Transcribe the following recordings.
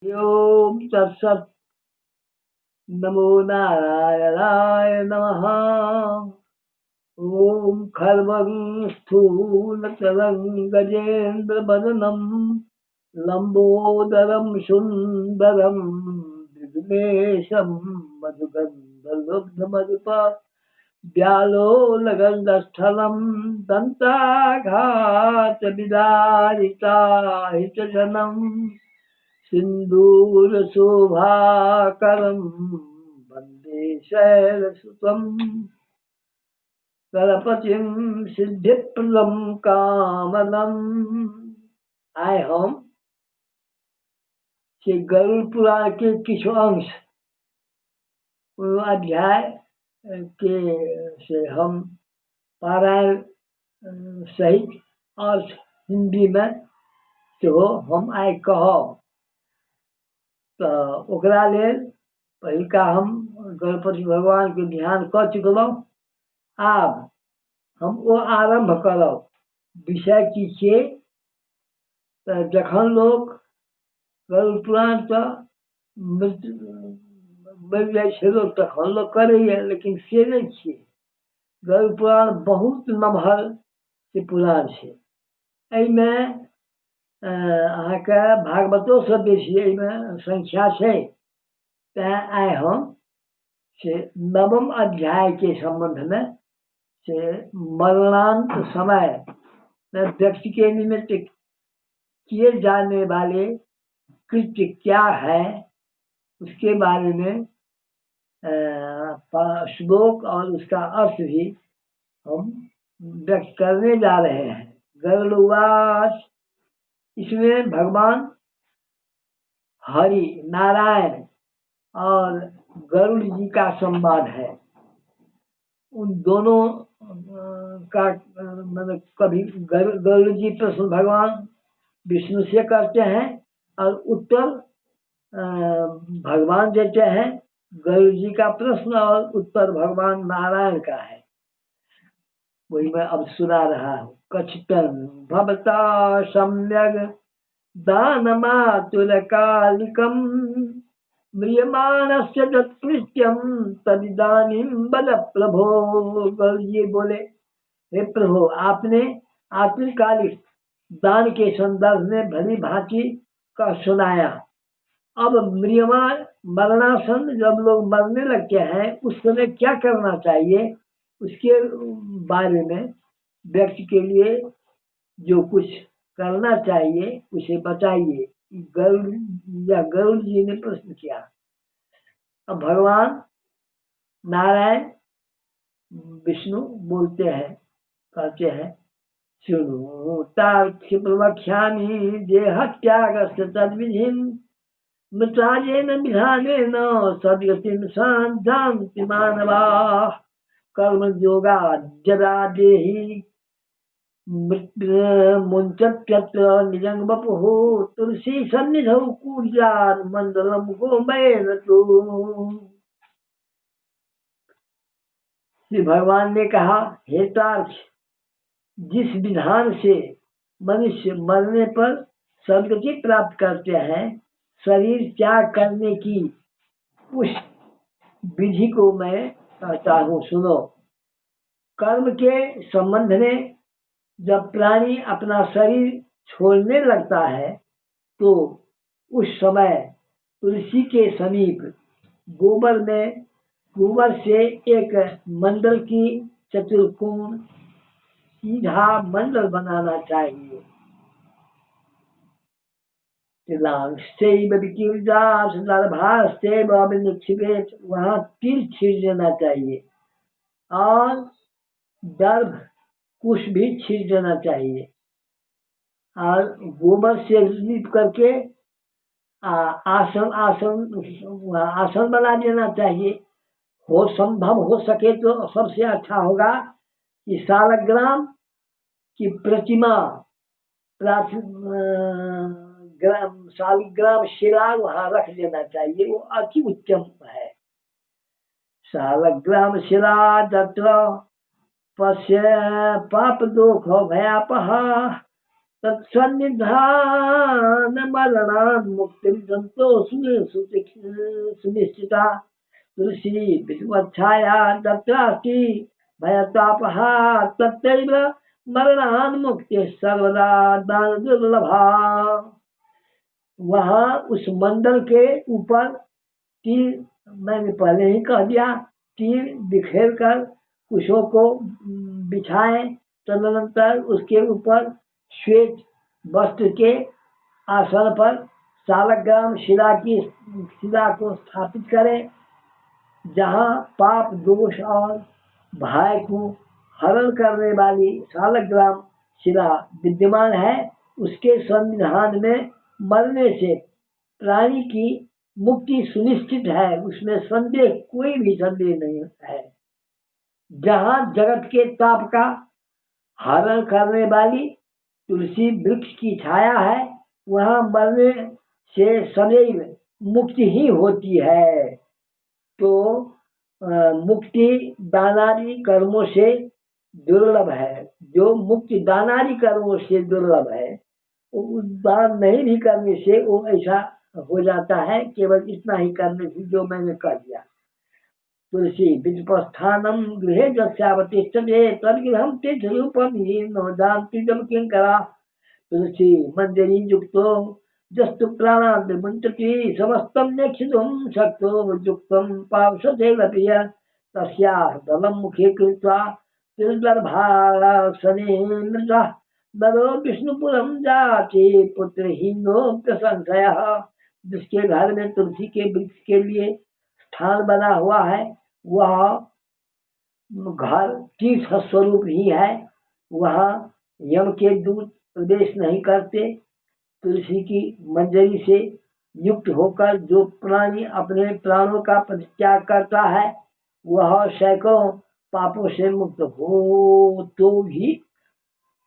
ओम तत्सत्। नमो नारायणाय नमः। ओम खर्वं स्थूलतरं गजेन्द्रवदनं लम्बोदरं सुन्दरं विघ्नेशं मधुगन्धलब्धमधुप व्यालोलगन्धस्थलं दन्ताघातविदारिताहितजनम् सिन्दूरशोभाकरं वन्दे शैलसुतं गणपतिं सिद्धिप्रदं कामदम्। आए हम श्री गरुड़ पुराण के कुछ अंश अध्याय के से हम पारायण सहित और हिंदी में सेहो हम आइ कहब। तो ओकरा लेल पहिलका हम गणपति भगवान के ध्यान कर चुकलहुँ। आब हम ओ आरंभ करब। विषय की छै तऽ जखन लोक गरुड़ पुराण तऽ मरि जाइ छै लोक तखन लोक करैए, लेकिन से नहि छियै। गरुड़ पुराण बहुत नमहर से पुराण छै। एहिमे अहाँके भागवतोसँ बेसी एहिमे संख्या छै। तैँ आइ हम से नवम अध्याय के संबंध में से मरणांत समय में व्यक्ति के निमित्त किए जाने वाले कृत्य क्या है, उसके बारे में श्लोक और उसका अर्थ भी हम व्यक्त करने जा रहे हैं। गरुड़वाच। इसमें भगवान हरि नारायण और गरुड़ जी का संवाद है। उन दोनों का मतलब कभी गरुड़ जी प्रश्न भगवान विष्णु से करते हैं और उत्तर भगवान देते हैं। गरुड़ जी का प्रश्न और उत्तर भगवान नारायण का है। वही मैं अब सुना रहा हूँ। कथितं भवता सम्यग् दानमातुलकालिकं म्रियमाणस्य तत्कृत्यं तदिदानीं वद प्रभो। गरुड़ जी बोले, हे प्रभु, आपने आतुलकालिक दान के संदर्भ में भली भांति का सुनाया। अब म्रियमाण मरणासन जब लोग मरने लगते हैं उस समय क्या करना चाहिए, उसके बारे में व्यक्ति के लिए जो कुछ करना चाहिए उसे बताइए। गरुड़ जी ने प्रश्न किया। अब भगवान नारायण विष्णु बोलते हैं, कहते हैं, सुनो तार्क्ष्य प्रवक्ष्यामि देहत्यागस्य तद्विधिं मृताजेन विधानेन सद्गतिं शान्ति मानवाः कर्मयोगात् जरा देहि मुञ्चत्यत्र निजं वपुः तुलसी सन्निधौ कुर्यात् मण्डलं गोमयेन तु। श्री भगवान ने कहा, हे तार्क्ष, जिस विधान से मनुष्य मरने पर सद्गति प्राप्त करते हैं, शरीर त्याग करने की उस विधि को मैं कहता हूँ, सुनो। कर्म के संबंध में जब प्राणी अपना शरीर छोड़ने लगता है तो उस समय तुलसी के समीप गोबर से एक मंडल की चतुर्कोण सीधा मंडल बनाना चाहिए। वहाँ तिल छीड़ देना चाहिए और दर्भ कुश भी छीड़ देना चाहिए और गोबर से लीप करके आसन बना देना चाहिए। हो संभव हो सके तो सबसे अच्छा होगा कि सालग्राम की प्रतिमा शालिग्राम शिला वहाँ रख देना चाहिए, वो अति उत्तम है। शालग्राम शिला तत्र पश्य पाप दोष भयापहा तत्सन्निधान मरणान् मुक्तिं संतोषे सुनिश्चिता तुलसी विद्वच्छाया दत्तास्ति भयतापहा तत्रैव मरणान् मुक्ति सर्वदा दान दुर्लभा। वहाँ उस मंडल के ऊपर तीर, मैंने पहले ही कह दिया, तीर बिखेर कर कुशों को बिछाए, तदनंतर उसके ऊपर श्वेत वस्त्र के आसन पर सालग्राम शिला को स्थापित करें। जहाँ पाप दोष और भय को हरण करने वाली सालग्राम शिला विद्यमान है, उसके संविधान में मरने से प्राणी की मुक्ति सुनिश्चित है, उसमें संदेह, कोई भी संदेह नहीं है। जहाँ जगत के ताप का हरण करने वाली तुलसी वृक्ष की छाया है, वहाँ मरने से सदैव मुक्ति ही होती है। तो मुक्ति दानादि कर्मों से दुर्लभ है। जो मुक्ति दानादि कर्मों से दुर्लभ है, दान नहीं भी करने से वो ऐसा हो जाता है, केवल इतना ही करने से, जो मैंने कर दिया। तुलसी विद्युपस्थानम गृहे जस्यावतिष्ठते तद्गृहं तीर्थरूपं हि न जानति जम किंकरा। तुलसी मंजरी युक्तो जस्तु प्राणान् विमुञ्चति समस्तं नेक्षितुं शक्तो युक्तं पावसते लपिय तस्याः दलं मुखे कृत्वा तिर्गर्भासने मृतः नरो विष्णुपुरं जाति पुत्रहीनोऽप्य संशयः। जिसके घर में तुलसी के वृक्ष के लिए स्थान बना हुआ है, वह घर तीर्थ स्वरूप ही है। वहाँ यम के दूत प्रवेश नहीं करते। तुलसी की मंजरी से युक्त होकर जो प्राणी अपने प्राणों का परित्याग करता है, वह सैकड़ों पापों से मुक्त हो तो भी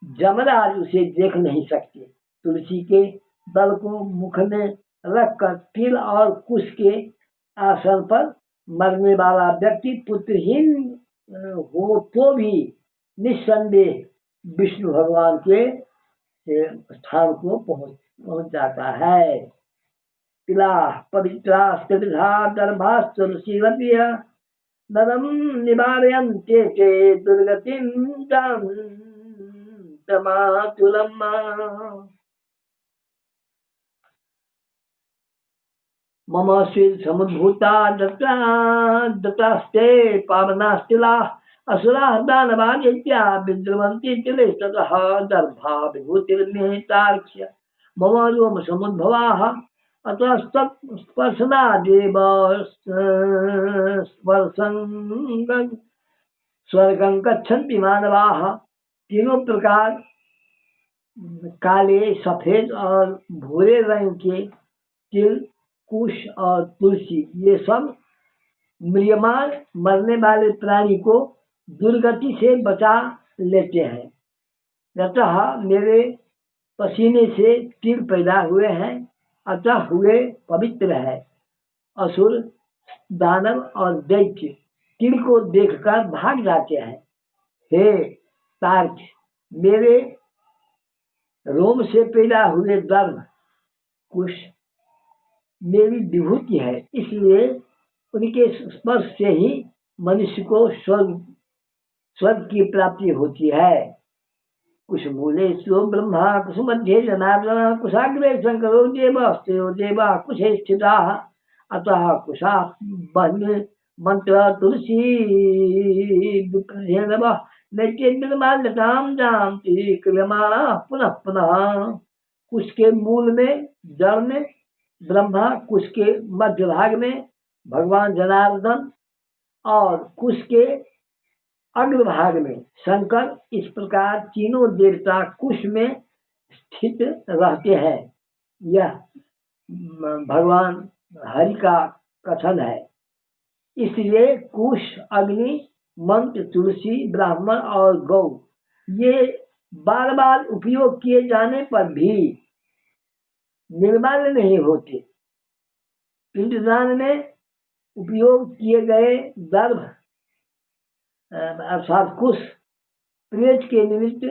जमराज उसे देख नहीं सकते। तुलसी के दल को मुख में रखकर तिल और कुश के आसन पर मरने वाला व्यक्ति पुत्रहीन हो तो भी निस्संदेह विष्णु भगवान के स्थान को पहुंच जाता है। तिला पवित्रा स्त्रिधा गर्भाश्च तुलसीवतीय नरम निवारयन्ते ते दुर्गतिं तमातुलम्। मम स्वीर समुद्भूता दत्तास्ते पावनास्तिला असुराः दानवादित्या विद्रुवन्ति तिलेस्ततः दर्भा विभूतिर्निहितार्क्ष्य मम रोम समुद्भवाः अतस्तत्स्पर्शनादेव स्वर्गं गच्छन्ति मानवाः। तीनों प्रकार काले, सफेद और भूरे रंग के तिल, कुश और तुलसी, ये सब म्रियमान मरने वाले प्राणी को दुर्गति से बचा लेते हैं। अतः मेरे पसीने से तिल पैदा हुए हैं, अतः हुए पवित्र है। असुर, दानव और दैत्य तिल को देखकर भाग जाते हैं। हे तार्क्ष, मेरे रोम से पैदा हुए दर्भ, कुश मेरी विभूति है, इसलिए उनके स्पर्श से ही मनुष्य को स्वर्ग की प्राप्ति होती है। कुश मूले सो ब्रह्मा कुश मध्ये जनार्दन कुशाग्रे शंकरो देवस्त्रो देवा कुशे स्थिता अतः कुशा बह्न मंत्र तुलसी नैत्यमाल्यताम जानती क्रियमाणा पुनः पुनः। कुश के मूल में, जड़ में ब्रह्मा, कुश के मध्य भाग में भगवान जनार्दन और कुश के अग्रभाग में शंकर, इस प्रकार तीनों देवता कुश में स्थित रहते हैं। यह भगवान हरि का कथन है। इसलिए कुश, अग्नि, मंत्र, तुलसी, ब्राह्मण और गौ, ये बार बार उपयोग किए जाने पर भी निर्माल्य नहीं होते। पिंडदान में उपयोग किए गए दर्भ अर्थात कुश प्रेत के निमित्त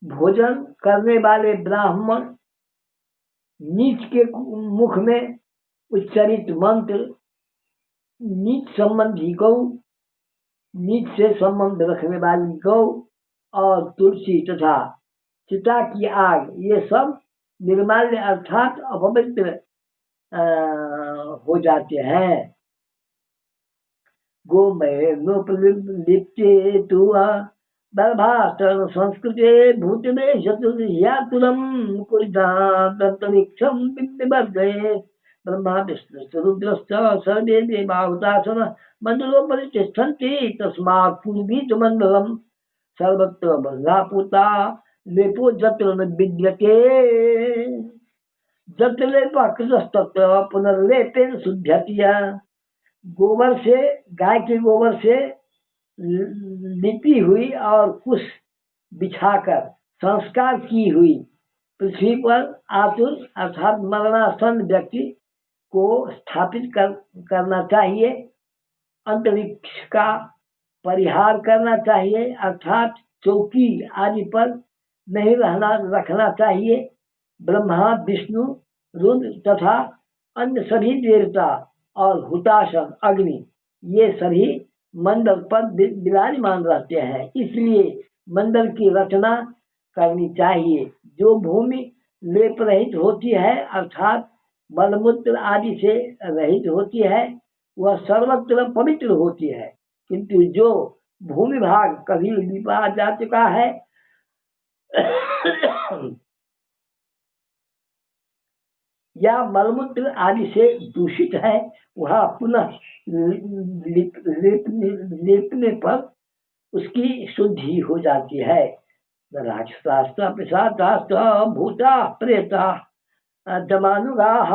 भोजन करने वाले ब्राह्मण नीच के मुख में उच्चरित मंत्र, नीच संबंधी गौ, नीच से संबंध रखने वाली गौ और तुलसी तथा चिता की आग, ये सब निर्माल्य अर्थात अपवित्र हो जाते हैं। गोमय नोपलिप्ते तुआ दर्भाष्टन संस्कृते भूतमे शत्रुयातुलम कुलिदान्तरिक्षम विवर्धये ब्रह्मा विष्णु रुद्रश्च सर्वे देवावतासन मंडलोपरि तिष्ठन्ति तस्मात् पूर्वीत मंडलम सर्वत्र बंधापूता लेपो जत्र न विद्यते जत्र लेपा कृतस्तत्र पुनर्लेपेन शुद्ध्यतिया। गोबर से, गाय के गोबर से लिपी हुई और कुश बिछाकर संस्कार की हुई पृथ्वी पर आतुर अर्थात मरणासन व्यक्ति को स्थापित करना चाहिए। अंतरिक्ष का परिहार करना चाहिए अर्थात चौकी आदि पर नहीं रखना चाहिए। ब्रह्मा विष्णु रुद्र तथा अन्य सभी देवता और हुताशन अग्नि, ये सभी मंडल पर विराजमान रहते हैं, इसलिए मंडल की रचना करनी चाहिए। जो भूमि लेप रहित होती है अर्थात मलमूत्र आदि से रहित होती है, वह सर्वत्र पवित्र होती है, किंतु जो भूमि भाग कभी लिपा जा चुका है या मलमूत्र आदि से दूषित है, वह पुनः लेपने पर उसकी शुद्धि हो जाती है। राक्षसास्त्र पिशाचास्त्र भूता प्रेता दमानुगाः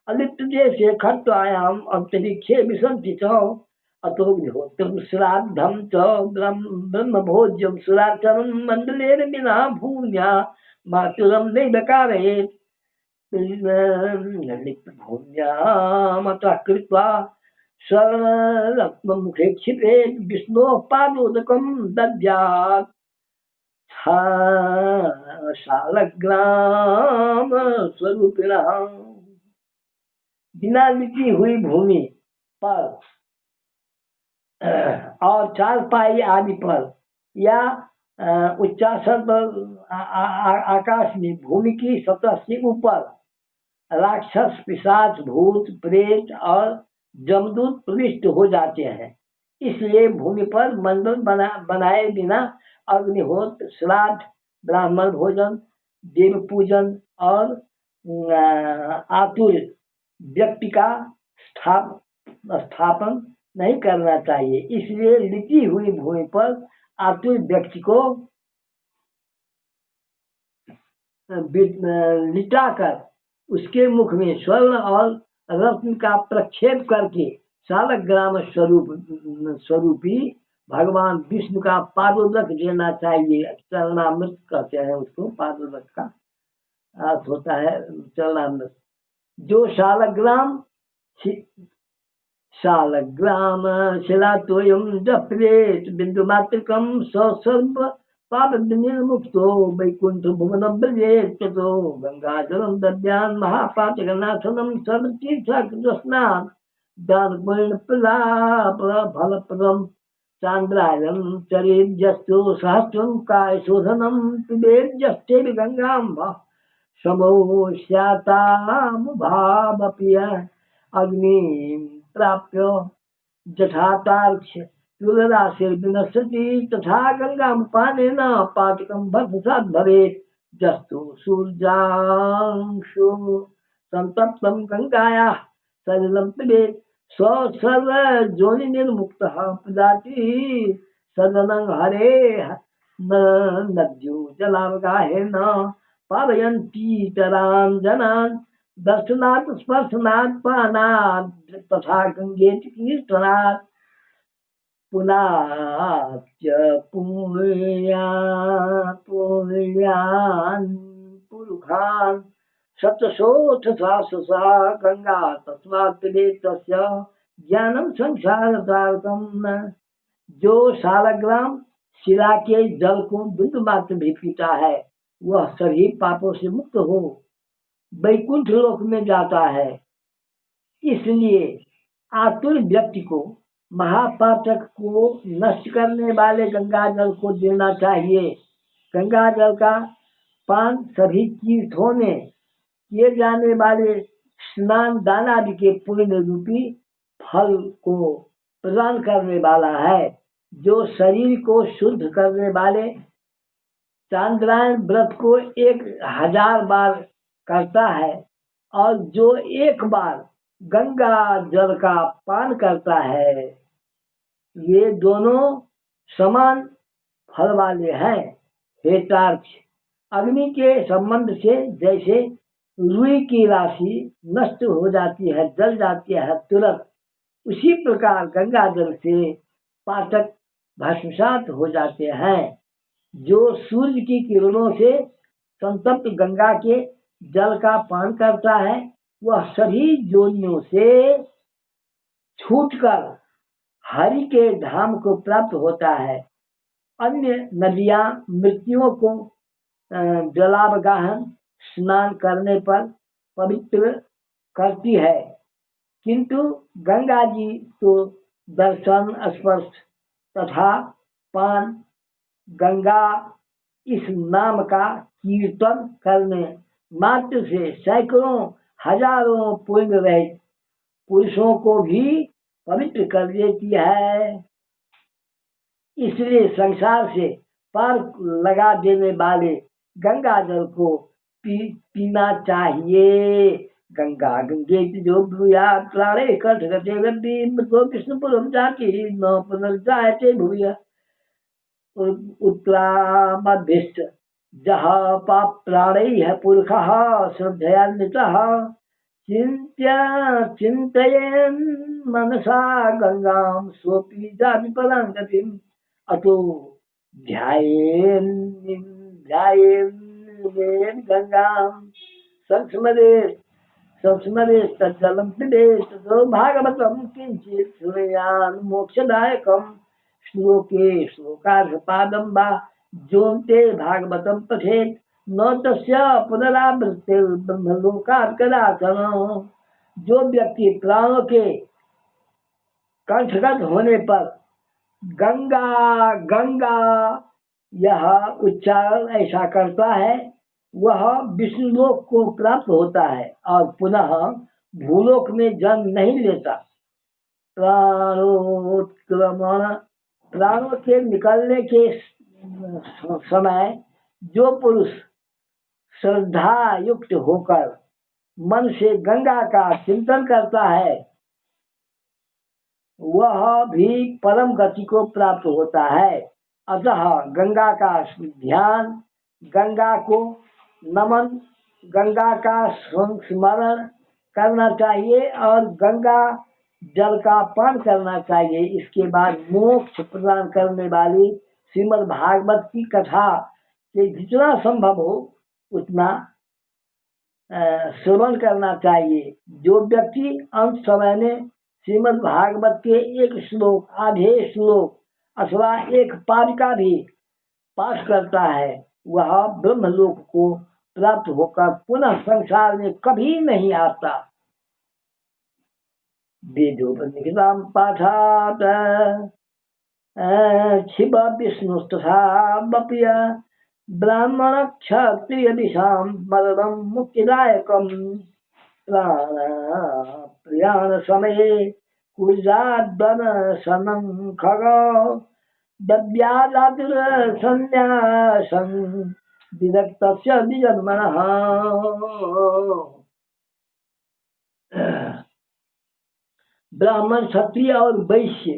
अलिप्त देशे खट्वायाम अंतरिक्षे विसन्ति च अतोऽग्निहोत्रं श्राद्धं च ब्रह्मभोज्यं सुराचरं मंडलेन विना भूम्या मातुरं नैव कारयेत्। भूम्यामतः कृत्वा स्वर्णरत्नमुखे क्षिपेत् विष्णोः पादोदकं दद्यात् शालग्राम स्वरूपिणः। बिना लिपी हुई भूमि पर और चारपाई आदि पर या उच्चासन पर आकाश में भूमि की सतह से ऊपर राक्षस पिशाच भूत प्रेत और जमदूत प्रविष्ट हो जाते हैं। इसलिए भूमि पर मंडल बनाए बिना अग्निहोत्र श्राद्ध ब्राह्मण भोजन देव पूजन और आतुर व्यक्ति का स्थापन नहीं करना चाहिए। इसलिए लिपी हुई भूमि पर आतुर व्यक्ति को लिटाकर उसके मुख में स्वर्ण और रत्न का प्रक्षेप करके शालग्राम स्वरूपी भगवान विष्णु का पादोदक देना चाहिए। चरणामृत कहते हैं उसको, पादोदक का अर्थ होता है चरणामृत। जो शालग्राम शिलातोयम जप्रेत बिंदु मात्रकम सर्व पाप निर्मुक्तो वैकुंठ भुवन ब्रजेत ततो गंगाजलम दद्यान महापातकनाथनम सर्वतीर्थस्नान दान पुण्य फलप्रदम चांद्रायण चरेद्यस्तु सहस्रम काय शोधनम पिबेद्यस्ते गंगाम समो स्यातामुभावपि अग्नि प्राप्य जठातार्क्ष तुलराशिर्विनश्यति तथा गंगामुपानेन पातकं भस्मसात् भवेत्। जस्तु सूर्याङ्शु संतप्तं गंगायाः सलिलं पिबेत् सर्वजोनिर्मुक्तः प्रजाति सदनं हरेः नद्यो जलावगाहेन पावयन्ति तरान् जनान् दर्शनात् स्पर्शनात् पानात् तथा गंगेति कीर्तनात् पुनाच्च पुण्यान् पुरुखान् सप्तशोऽथ सहस्रशः गंगा तस्मात् पिबेत् तस्य ज्ञानं संसारतारकम्। जो शालग्राम शिला के जल को बिंदु मात्र भी पीता है, वह सभी पापों से मुक्त हो वैकुंठ लोक में जाता है। इसलिए आतुर व्यक्ति को महापातक को नष्ट करने वाले गंगा जल को देना चाहिए। गंगा जल का पान सभी तीर्थों में किए जाने वाले स्नान दान आदि के पुण्य रूपी फल को प्रदान करने वाला है। जो शरीर को शुद्ध करने वाले चांद्रायण व्रत को 1000 बार करता है और जो एक बार गंगा जल का पान करता है, ये दोनों समान फल वाले हैं। हे तार्क्ष, अग्नि के संबंध से जैसे रुई की राशि नष्ट हो जाती है, जल जाती है तुरंत, उसी प्रकार गंगा जल से पातक भस्मसात हो जाते हैं। जो सूर्य की किरणों से संतप्त गंगा के जल का पान करता है, वह सभी योनियों से छूटकर हरि के धाम को प्राप्त होता है। अन्य नदियां मृत्युओं को जलावगाहन स्नान करने पर पवित्र करती है, किंतु गंगा जी तो दर्शन, स्पर्श तथा पान गंगा इस नाम का कीर्तन करने मात्र से सैकड़ों हजारों पुण्य रहित पुरुषों को भी पवित्र कर देती है। इसलिए संसार से पार लगा देने वाले गंगा जल को पीना चाहिए। गंगा गंगे जो भूया प्राणे कंठ गते गति मृतो विष्णुपुरम जाति न पुनर्जायते भूया उत्तरामभ्यस्त जहाँ पाप प्राणैः पुरुषः श्रद्धयान्वितः चिन्तयन् मनसा गंगां सोऽपि जाति परां गतिम् अतो ध्यायेन् गंगां संस्मरे तज्जलं पिबेत् ततो भागवतं किञ्चित् श्रेयान् मोक्षदायकम्। श्लोके श्लोकार्धपादं वा जोन्ते भागवतं पठेत् न तस्य पुनरावृत्तिर्ब्रह्मलोकात् कदाचन। जो व्यक्ति प्राणों के कंठगत होने पर गंगा गंगा यह उच्चारण ऐसा करता है, वह विष्णुलोक को प्राप्त होता है और पुनः भूलोक में जन्म नहीं लेता। प्राणोत्क्रमण, प्राणों के निकलने के समय जो पुरुष श्रद्धा युक्त होकर मन से गंगा का चिंतन करता है, वह भी परम गति को प्राप्त होता है। अतः गंगा का ध्यान, गंगा को नमन, गंगा का स्मरण करना चाहिए और गंगा जल का पान करना चाहिए। इसके बाद मोक्ष प्रदान करने वाली श्रीमद् भागवत की कथा के जितना संभव हो उतना श्रवण करना चाहिए। जो व्यक्ति अंत समय में श्रीमद् भागवत के एक श्लोक, आधे श्लोक अथवा एक पादिका भी पाठ करता है, वह ब्रह्मलोक को प्राप्त होकर पुनः संसार में कभी नहीं आता। वेदोपनिषदां पाठात् शिव विष्णुस्तथा वप्य ब्राह्मण क्षत्रिय दिशां मरणं मुक्तिदायकं। प्राण समये कुर्याद्वनशनं खगो दद्यादातुरसन्न्यासं विरक्तस्य विजन्मनः। ब्राह्मण, क्षत्रिय और वैश्य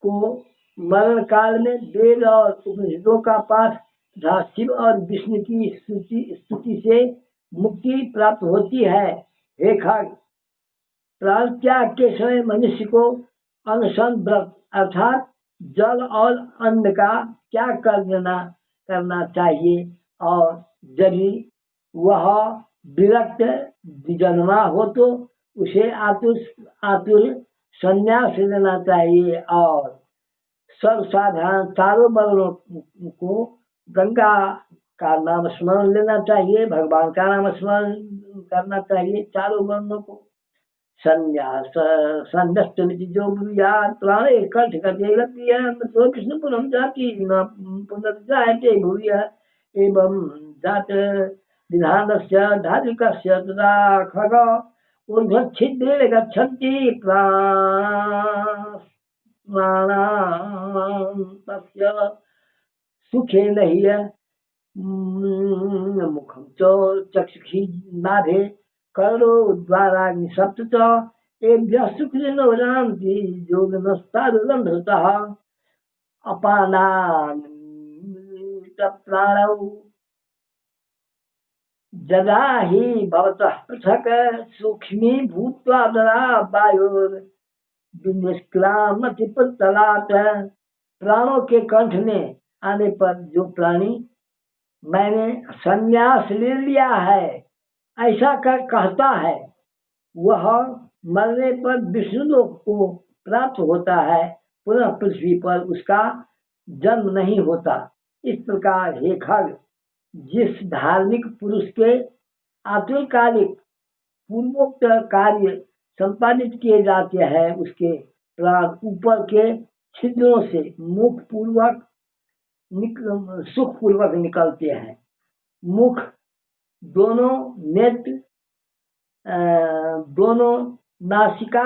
को मरण काल में वेद और उपनिषदों का पाठ तथा शिव और विष्णु की स्तुति से मुक्ति प्राप्त होती है। हे खग, प्राण त्याग के समय मनुष्य को अनशन व्रत अर्थात जल और अन्न का त्याग करना चाहिए और यदि वह विरक्त विजन्मा हो तो उसे आतुर संन्यास लेना चाहिए और सर्वसाधारण चारों वर्णों को गंगा का नाम स्मरण लेना चाहिए, भगवान का नाम स्मरण करना चाहिए चारों वर्णों को। संन्यास संन्यस्तमिति जो ब्रूयात् प्राणे कंठ गते तो विष्णुपुरं जाति न पुनर्जायते भूयः एवं जात विधानस्य धार्मिकस्य तदा खग ऊर्ध्वच्छिद्रेण गच्छन्ति प्राणान् तस्य सुखेन हि मुखं च चक्षुषी नाभे करो द्वाराग्नि सप्त च एभ्यः सुखिनो जानन्ति योगिनस्तादुरन्धृतः अपानान्वितप्राणौ जदा हि भवतः पृथक् सूक्ष्मी भूत्वा तदा वायुर्विनिष्क्रामति पुत्तलात्। प्राणों के कंठ में आने पर जो प्राणी मैंने संन्यास ले लिया है ऐसा कहता है, वह मरने पर विष्णुलोक को प्राप्त होता है, पुनः पृथ्वी पर उसका जन्म नहीं होता। इस प्रकार हे खग, जिस धार्मिक पुरुष के आत्मकालिक पूर्वोक्त कार्य संपादित किए जाते हैं, उसके प्राण ऊपर के छिद्रों से मुख पूर्वक सुख पूर्वक निकलते हैं। मुख, दोनों नेत्र, दोनों नासिका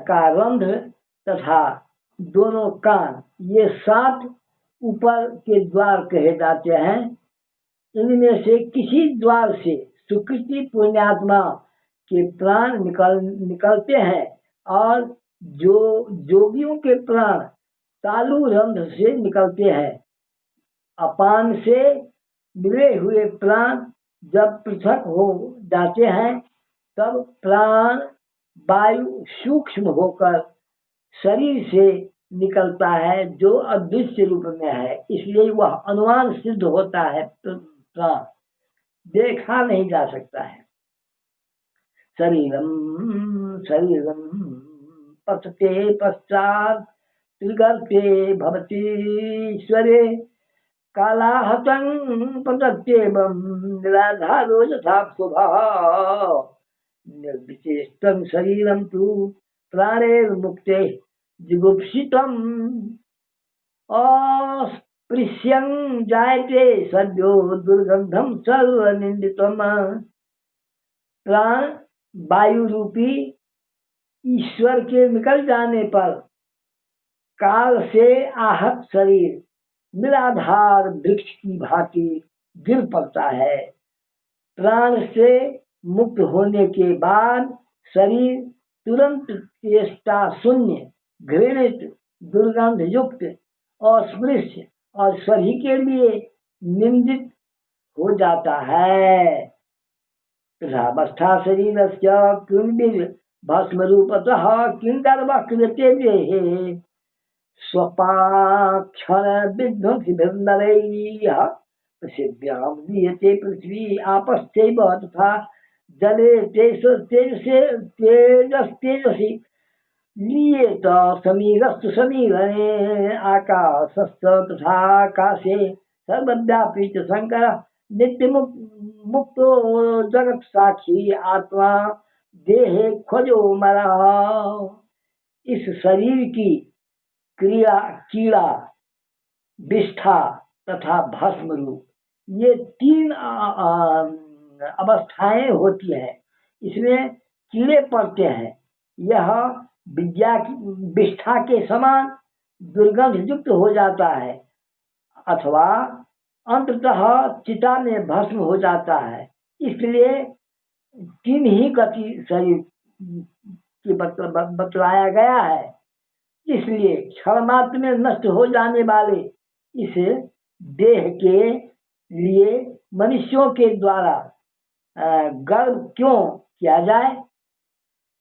का रंध्र तथा दोनों कान, ये 7 ऊपर के द्वार कहे जाते हैं। इनमें से किसी द्वार से सुकृति पुण्यात्मा के प्राण निकलते हैं और जो जोगियों के प्राण तालु रंध्र से निकलते हैं। अपान से मिले हुए प्राण जब पृथक हो जाते हैं, तब प्राण वायु सूक्ष्म होकर शरीर से निकलता है जो अदृश्य रूप में है, इसलिए वह अनुमान सिद्ध होता है, प्राण देखा नहीं जा सकता है। शरीरम शरीरम पतते पश्चात त्रिगर्ते भवतीश्वरे कालाहतं पतत्येवं निराधारो यथा शुभः निर्विचेष्टं शरीरं तु प्राणैर्मुक्ते जिगुप्सितम् अस्पृश्यं जायते सद्यो दुर्गंधं सर्वनिंदितम्। प्राण वायु रूपी ईश्वर के निकल जाने पर काल से आहत शरीर निराधार वृक्ष की भांति गिर पड़ता है। प्राण से मुक्त होने के बाद शरीर तुरंत चेष्टा शून्य, घृणित, दुर्गंध युक्त, अस्पृश्य और सभी के लिए निंदित हो जाता है। तथावस्था शरीरस्य किंबिर भस्म रूपतः किंकर्म क्रियते स्वपाक्षर विध्वंसिभिर्नरैः पृथिव्यां दीयते पृथ्वी आपश्चैव तथा जले तेजसी लीयेत समीरस्तु समीरणे आकाशस्य तथा आकाशे सर्वव्यापी च शंकर नित्य मुक्तो जगत साक्षी आत्मा देहे खोजो मरा। इस शरीर की कीड़ा, विष्ठा तथा भस्म रूप, ये 3 अवस्थाएं होती है। इसमें कीड़े पड़ते हैं। यह विष्ठा के समान दुर्गंध युक्त हो जाता है अथवा अंततः चिता में भस्म हो जाता है। इसलिए 3 ही गति शरीर की बतलाया गया है। इसलिए क्षण मात्र में नष्ट हो जाने वाले इस देह के लिए मनुष्यों के द्वारा गर्व क्यों किया जाए।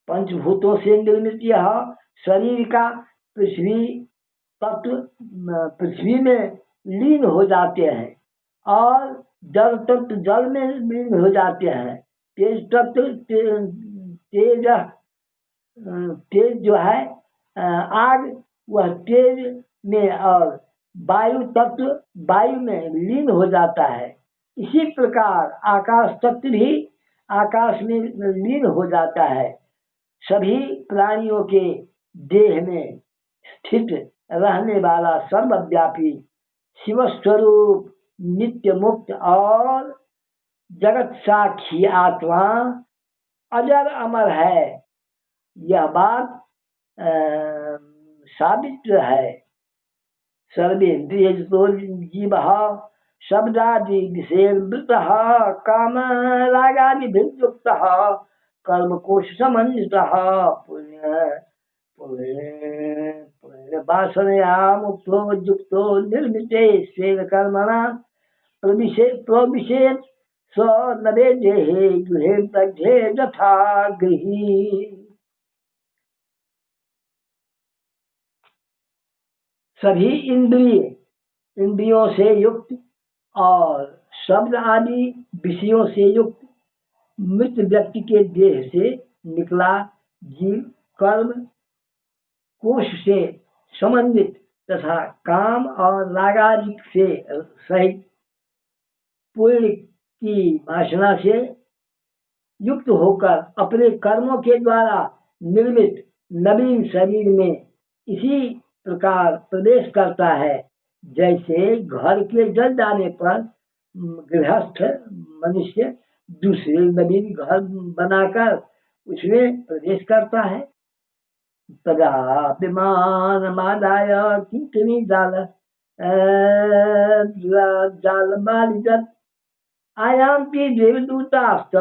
पंचभूतों से निर्मित यह शरीर का पृथ्वी तत्व पृथ्वी में लीन हो जाते हैं और जल तत्व जल में लीन हो जाते हैं। तेज तत्व तेज जो है आग वह तेज में और वायु तत्व वायु में लीन हो जाता है। इसी प्रकार आकाश तत्व भी आकाश में लीन हो जाता है। सभी प्राणियों के देह में स्थित रहने वाला सर्वव्यापी शिव स्वरूप नित्य मुक्त और जगत साक्षी आत्मा अजर अमर है। यह बात साबित है। सर्वेन्द्रियजितो जीवः शब्दादि विषयवृतः कामरागादिभिर्युक्तः कर्मकोश समन्वितः पुण्यवासनया मुक्तो युक्तो निर्मिते स्वेन कर्मणा प्रविशेत् स्वनवेदेः गृहे दग्धे यथा गृही। सभी इंद्रियों से युक्त और शब्द आदि विषयों से युक्त मृत व्यक्ति के देह से निकला जीव कर्म कोश से समन्वित तथा काम और रागादि से सहित पुण्य की वासना से युक्त होकर अपने कर्मों के द्वारा निर्मित नवीन शरीर में इसी प्रकार प्रवेश करता है जैसे घर के जल जाने पर गृहस्थ मनुष्य दूसरे नवीन घर बनाकर उसमें प्रवेश करता है। तदा विमानमादाय किंकिणी जालमालिजत् आयान्ति देवदूताश्च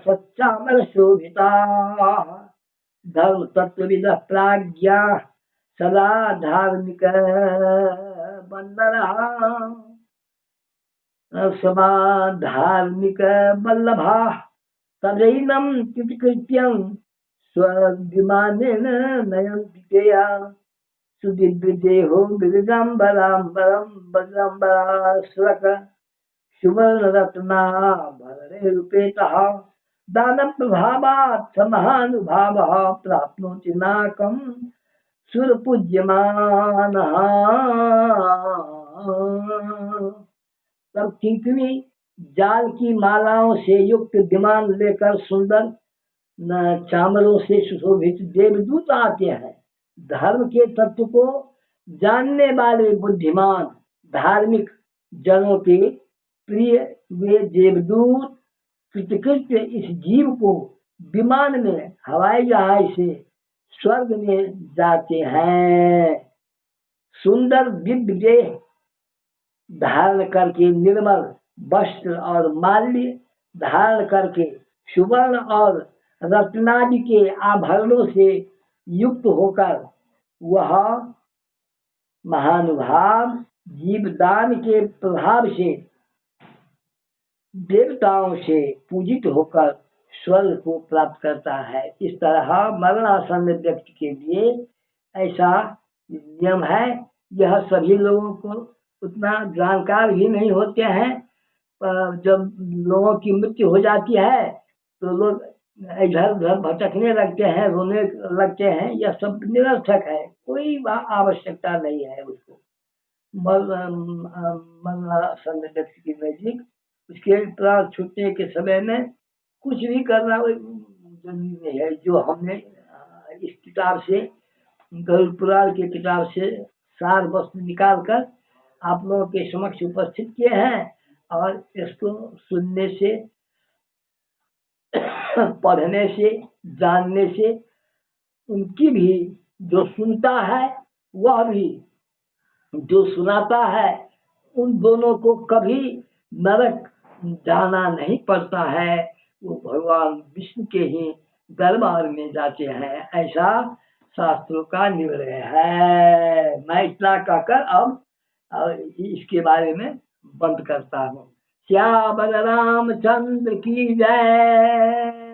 सच्चामरशोभिताः धर्मतत्त्वविदः प्राज्ञाः सदा धार्मिकवल्लभाः तदैनं कृत्यं स्वविमानेन नयन्ति तेया सुदिव्यदेहो विरजाम्बराम्बरं वज्राम्बराश्रक सुवर्णरत्नाभरणैरुपेतः दानप्रभावात् स महानुभावः प्राप्नोति नाकं सुरपूज्यमानः। तब किंकिणी जाल की मालाओं से युक्त विमान लेकर सुंदर चामरों से सुशोभित देवदूत आते हैं। धर्म के तत्व को जानने वाले बुद्धिमान धार्मिक जनों के प्रिय वे देवदूत कृतकृत्य इस जीव को विमान में हवाई जहाज से स्वर्ग में जाते हैं। सुंदर दिव्य देह धारण करके निर्मल वस्त्र और माल्य धारण करके सुवर्ण और रत्नादि के आभरणों से युक्त होकर वह महानुभाव जीवदान के प्रभाव से देवताओं से पूजित होकर स्वर्ग को प्राप्त करता है। इस तरह मरणासन्न व्यक्ति के लिए ऐसा नियम है। यह सभी लोगों को उतना जानकार भी नहीं होते हैं। जब लोगों की मृत्यु हो जाती है तो लोग इधर उधर भटकने लगते हैं, रोने लगते हैं। यह सब निरर्थक है, कोई आवश्यकता नहीं है उसको। मरणासन्न व्यक्ति की नजदीक उसके प्राण छूटने के समय में कुछ भी करना जरूरी नहीं है। जो हमने इस किताब से गरुड़ पुराण की किताब से सार वस्तु निकाल कर आप लोगों के समक्ष उपस्थित किए हैं और इसको सुनने से पढ़ने से जानने से उनकी भी जो सुनता है वह भी जो सुनाता है उन दोनों को कभी नरक जाना नहीं पड़ता है। वो भगवान विष्णु के ही दरबार में जाते हैं, ऐसा शास्त्रों का निर्णय है। मैं इतना कहकर अब इसके बारे में बंद करता हूँ। श्याम रामचंद्र की जय।